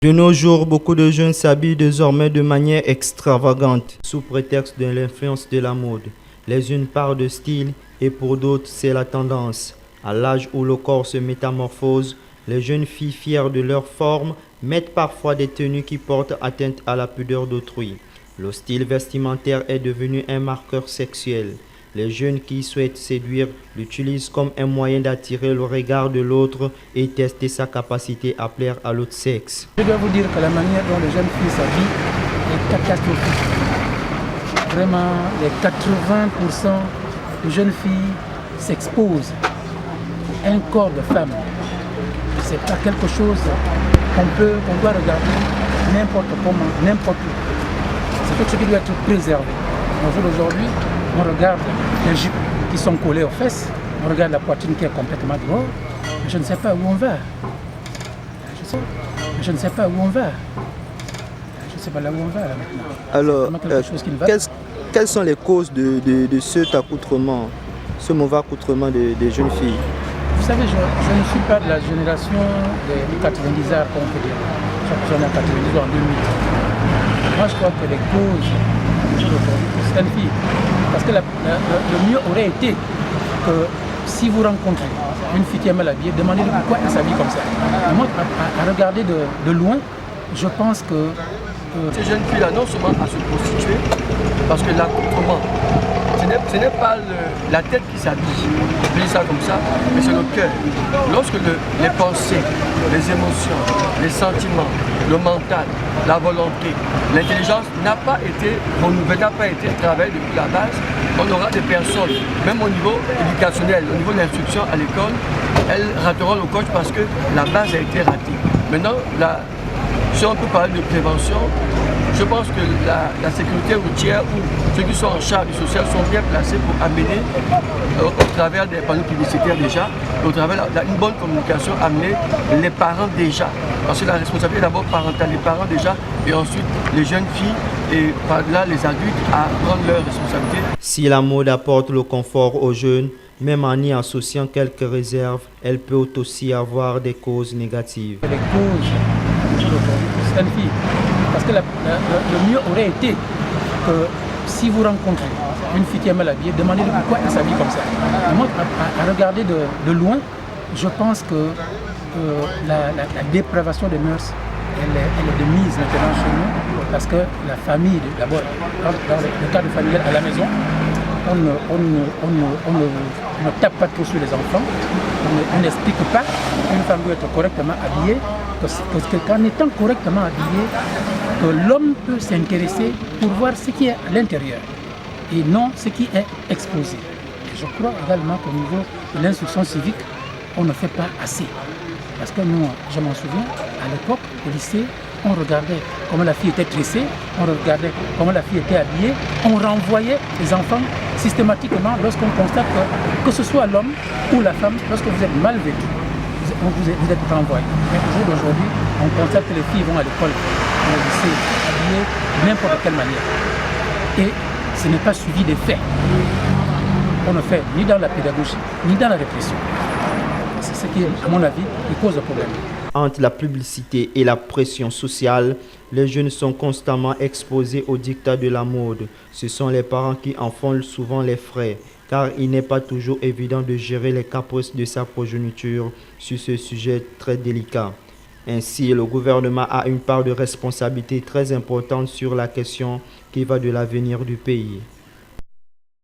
De nos jours, beaucoup de jeunes s'habillent désormais de manière extravagante, sous prétexte de l'influence de la mode. Les unes parlent de style et pour d'autres, c'est la tendance. À l'âge où le corps se métamorphose, les jeunes filles fières de leur forme mettent parfois des tenues qui portent atteinte à la pudeur d'autrui. Le style vestimentaire est devenu un marqueur sexuel. Les jeunes qui souhaitent séduire l'utilisent comme un moyen d'attirer le regard de l'autre et tester sa capacité à plaire à l'autre sexe. Je dois vous dire que la manière dont les jeunes filles s'habillent est catastrophique. Vraiment, les 80% de jeunes filles s'exposent à un corps de femme. Ce n'est pas quelque chose qu'on doit regarder n'importe comment, n'importe où. C'est quelque chose qui doit être préservé. Aujourd'hui, on regarde les jupes qui sont collées aux fesses, on regarde la poitrine qui est complètement dehors. Je ne sais pas où on va. Je ne sais pas où on va. Je ne sais pas là où on va là maintenant. Alors, quelles sont les causes de cet accoutrement, ce mauvais accoutrement des jeunes filles? Vous savez, je ne suis pas de la génération des 90ards, comme on peut dire. Je suis en 90 en 2000. Moi, je crois que les causes aujourd'hui pour certaines filles, parce que le mieux aurait été que si vous rencontrez une fille qui est mal habillée, demandez-lui pourquoi elle s'habille comme ça. Et moi, à regarder de loin, je pense que ces jeunes filles-là, non seulement à se prostituer, parce que l'accoutrement, ce n'est pas la tête qui s'habille, je dis ça comme ça, mais c'est le cœur. Lorsque les pensées, les émotions, les sentiments, le mental, la volonté, l'intelligence n'a pas été renouvelée, n'a pas été travaillée depuis la base, on aura des personnes, même au niveau éducationnel, au niveau de l'instruction à l'école, elles rateront le coche parce que la base a été ratée. Maintenant, si on peut parler de prévention, je pense que la sécurité routière ou ceux qui sont en charge du social sont bien placés pour amener, au travers des panneaux publicitaires déjà, au travers d'une bonne communication, amener les parents déjà. Parce que la responsabilité est d'abord parentale, les parents déjà, et ensuite les jeunes filles, et par là les adultes à prendre leurs responsabilités. Si la mode apporte le confort aux jeunes, même en y associant quelques réserves, elle peut aussi avoir des causes négatives. Les causes aujourd'hui pour certaines filles, parce que le mieux aurait été que si vous rencontrez une fille qui est mal habillée, demandez-lui pourquoi elle s'habille comme ça. Et moi, à regarder de loin, je pense que la dépravation des mœurs, elle est de mise maintenant chez nous, parce que la famille, d'abord, dans le cadre familial à la maison, on ne tape pas trop sur les enfants, on n'explique pas qu'une femme doit être correctement habillée, parce qu'en étant correctement habillée, que l'homme peut s'intéresser pour voir ce qui est à l'intérieur et non ce qui est exposé. Et je crois également qu'au niveau de l'instruction civique, on ne fait pas assez. Parce que nous, je m'en souviens, à l'époque, au lycée, on regardait comment la fille était tressée, on regardait comment la fille était habillée, on renvoyait les enfants systématiquement lorsqu'on constate que ce soit l'homme ou la femme, lorsque vous êtes mal vêtu, vous êtes renvoyé. Mais au jour d'aujourd'hui, on constate que les filles vont à l'école, au lycée, habillées de n'importe quelle manière. Et ce n'est pas suivi des faits. On ne fait ni dans la pédagogie, ni dans la répression. C'est ce qui, à mon avis, cause le problème. Entre la publicité et la pression sociale, les jeunes sont constamment exposés aux dictats de la mode. Ce sont les parents qui en font souvent les frais, car il n'est pas toujours évident de gérer les caprices de sa progéniture sur ce sujet très délicat. Ainsi, le gouvernement a une part de responsabilité très importante sur la question qui va de l'avenir du pays.